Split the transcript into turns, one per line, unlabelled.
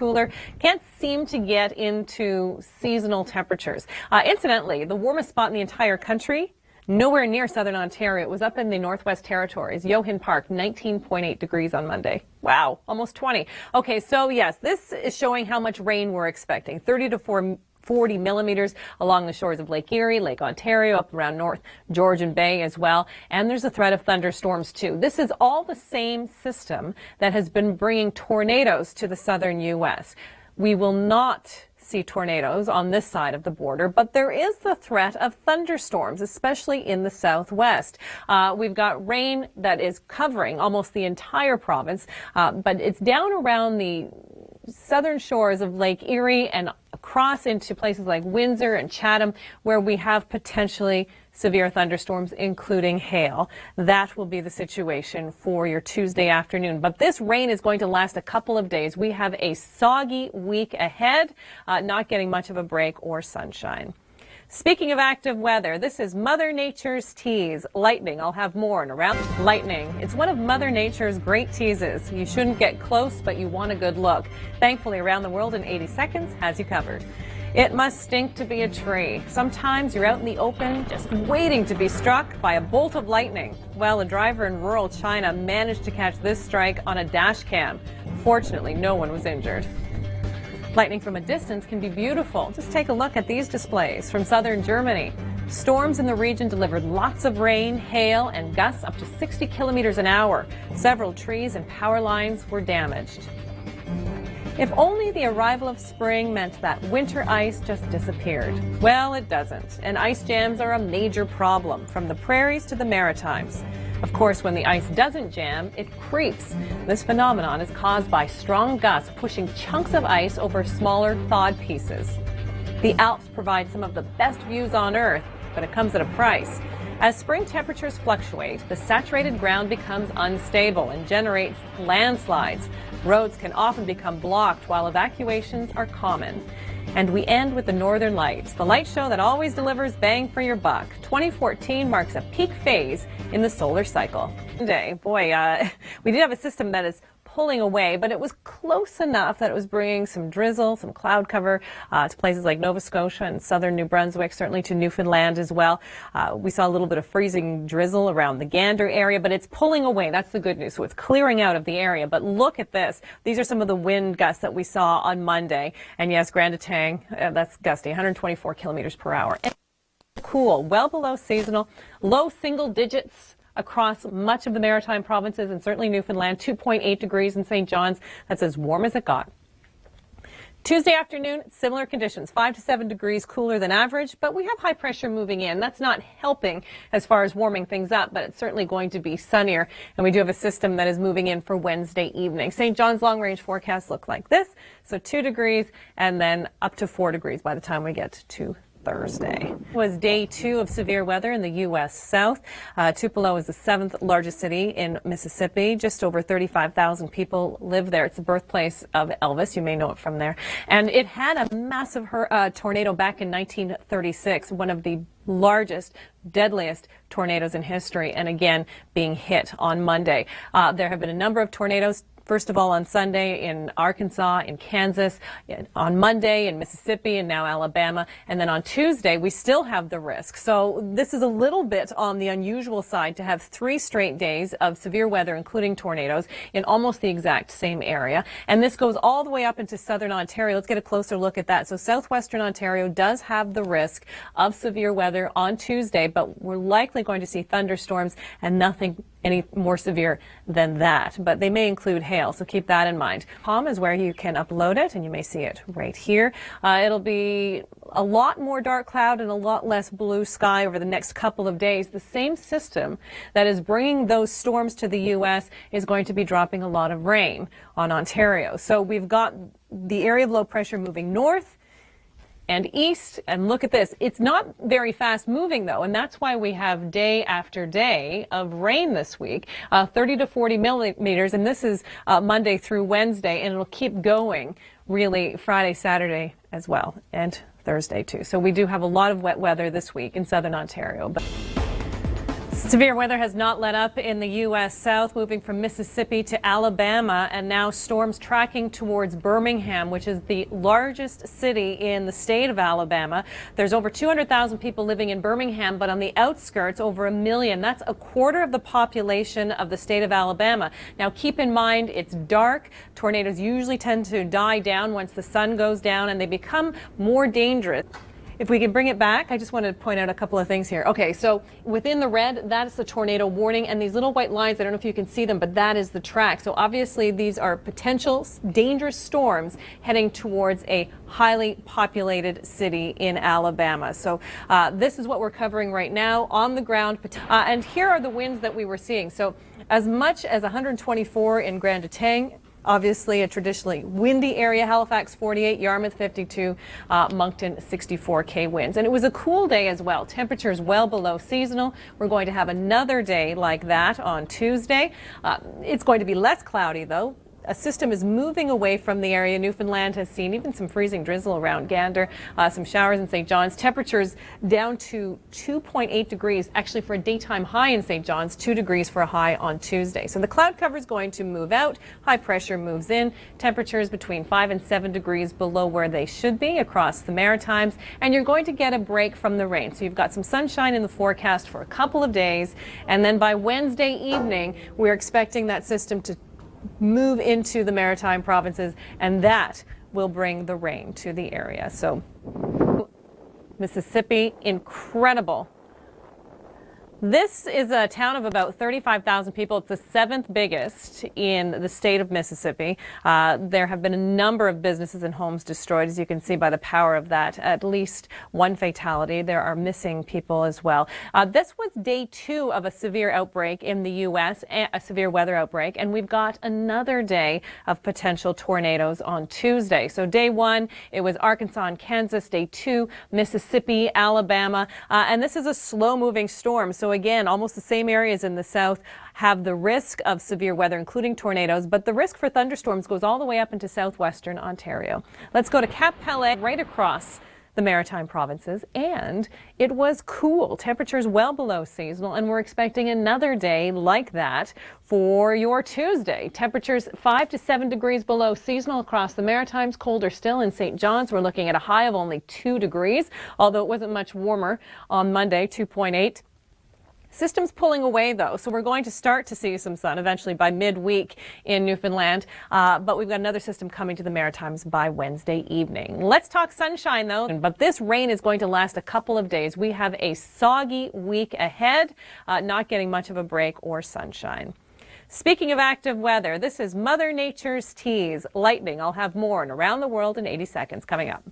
cooler. Can't seem to get into seasonal temperatures. Incidentally, the warmest spot in the entire country, nowhere near southern Ontario. It was up in the Northwest Territories. Johan Park, 19.8 degrees on Monday. Wow, almost 20. Okay, so yes, this is showing how much rain we're expecting. 30 to 40 millimeters along the shores of Lake Erie, Lake Ontario, up around North Georgian Bay as well. And there's a threat of thunderstorms too. This is all the same system that has been bringing tornadoes to the southern U.S. We will not see tornadoes on this side of the border, but there is the threat of thunderstorms, especially in the southwest. We've got rain that is covering almost the entire province, but it's down around the southern shores of Lake Erie and across into places like Windsor and Chatham, where we have potentially severe thunderstorms, including hail. That will be the situation for your Tuesday afternoon. But this rain is going to last a couple of days. We have a soggy week ahead, not getting much of a break or sunshine. Speaking of active weather, this is Mother Nature's tease. Lightning. I'll have more in around lightning. It's one of Mother Nature's great teases. You shouldn't get close, but you want a good look. Thankfully, Around the World in 80 Seconds has you covered. It must stink to be a tree. Sometimes you're out in the open just waiting to be struck by a bolt of lightning. Well, a driver in rural China managed to catch this strike on a dash cam. Fortunately, no one was injured. Lightning from a distance can be beautiful. Just take a look at these displays from southern Germany. Storms in the region delivered lots of rain, hail, and gusts up to 60 kilometers an hour. Several trees and power lines were damaged. If only the arrival of spring meant that winter ice just disappeared. Well, it doesn't, and ice jams are a major problem, from the prairies to the Maritimes. Of course, when the ice doesn't jam, it creeps. This phenomenon is caused by strong gusts pushing chunks of ice over smaller thawed pieces. The Alps provide some of the best views on Earth, but it comes at a price. As spring temperatures fluctuate, the saturated ground becomes unstable and generates landslides. Roads can often become blocked while evacuations are common. And we end with the Northern Lights, the light show that always delivers bang for your buck. 2014 marks a peak phase in the solar cycle. Today, we did have a system that is pulling away, but it was close enough that it was bringing some drizzle, some cloud cover to places like Nova Scotia and southern New Brunswick, certainly to Newfoundland as well. We saw a little bit of freezing drizzle around the Gander area, but it's pulling away. That's the good news. So it's clearing out of the area. But look at this. These are some of the wind gusts that we saw on Monday. And yes, Grand Etang, that's gusty, 124 kilometers per hour. And cool, well below seasonal, low single digits across much of the Maritime provinces and certainly Newfoundland. 2.8 degrees in St. John's. That's as warm as it got. Tuesday afternoon, similar conditions, 5 to 7 degrees cooler than average, but we have high pressure moving in. That's not helping as far as warming things up, but it's certainly going to be sunnier. And we do have a system that is moving in for Wednesday evening. St. John's long range forecasts look like this. So 2 degrees and then up to 4 degrees by the time we get to Thursday. It was day 2 of severe weather in the U.S. South. Tupelo is the 7th largest city in Mississippi. Just over 35,000 people live there. It's the birthplace of Elvis. You may know it from there. And it had a massive tornado back in 1936, one of the largest, deadliest tornadoes in history, and again being hit on Monday. There have been a number of tornadoes. First of all, on Sunday in Arkansas, in Kansas, on Monday in Mississippi, and now Alabama. And then on Tuesday, we still have the risk. So this is a little bit on the unusual side to have 3 straight days of severe weather, including tornadoes, in almost the exact same area. And this goes all the way up into southern Ontario. Let's get a closer look at that. So southwestern Ontario does have the risk of severe weather on Tuesday, but we're likely going to see thunderstorms and nothing any more severe than that, but they may include hail, so keep that in mind. .com is where you can upload it, and you may see it right here. It'll be a lot more dark cloud and a lot less blue sky over the next couple of days. The same system that is bringing those storms to the U.S. is going to be dropping a lot of rain on Ontario. So we've got the area of low pressure moving north and east, and look at this. It's not very fast moving though, and that's why we have day after day of rain this week, 30 to 40 millimeters, and this is Monday through Wednesday, and it'll keep going really Friday, Saturday as well, and Thursday too. So we do have a lot of wet weather this week in southern Ontario. But Severe weather has not let up in the U.S. South, moving from Mississippi to Alabama, and now storms tracking towards Birmingham, which is the largest city in the state of Alabama. There's over 200,000 people living in Birmingham, but on the outskirts, over 1 million. That's a quarter of the population of the state of Alabama. Now, keep in mind, it's dark. Tornadoes usually tend to die down once the sun goes down, and they become more dangerous. If we can bring it back, I just want to point out a couple of things here. Okay, so within the red, that is the tornado warning, and these little white lines, I don't know if you can see them, but that is the track. So obviously these are potential dangerous storms heading towards a highly populated city in Alabama. So this is what we're covering right now on the ground. And here are the winds that we were seeing. So as much as 124 in Grand Etang, obviously a traditionally windy area. Halifax 48, Yarmouth 52, Moncton 64 winds. And it was a cool day as well. Temperatures well below seasonal. We're going to have another day like that on Tuesday. It's going to be less cloudy though. A system is moving away from the area. Newfoundland has seen even some freezing drizzle around Gander, some showers in St. John's. Temperatures down to 2.8 degrees, actually for a daytime high in St. John's, 2 degrees for a high on Tuesday. So the cloud cover is going to move out. High pressure moves in. Temperatures between 5 and 7 degrees below where they should be across the Maritimes. And you're going to get a break from the rain. So you've got some sunshine in the forecast for a couple of days. And then by Wednesday evening, we're expecting that system to move into the Maritime provinces, and that will bring the rain to the area. So Mississippi, incredible. This is a town of about 35,000 people. It's the 7th biggest in the state of Mississippi. There have been a number of businesses and homes destroyed, as you can see by the power of that. At least one fatality. There are missing people as well. This was day 2 of a severe outbreak in the U.S., a severe weather outbreak, and we've got another day of potential tornadoes on Tuesday. So day 1, it was Arkansas and Kansas. Day 2, Mississippi, Alabama, and this is a slow-moving storm. So again, almost the same areas in the south have the risk of severe weather, including tornadoes, but the risk for thunderstorms goes all the way up into southwestern Ontario. Let's go to Cap Pellet, right across the Maritime provinces, and it was cool. Temperatures well below seasonal, and we're expecting another day like that for your Tuesday. Temperatures 5 to 7 degrees below seasonal across the Maritimes. Colder still in St. John's. We're looking at a high of only 2 degrees, although it wasn't much warmer on Monday, 2.8. System's pulling away, though, so we're going to start to see some sun eventually by midweek in Newfoundland, but we've got another system coming to the Maritimes by Wednesday evening. Let's talk sunshine, though, but this rain is going to last a couple of days. We have a soggy week ahead, not getting much of a break or sunshine. Speaking of active weather, this is Mother Nature's tease, lightning. I'll have more on Around the World in 80 seconds coming up.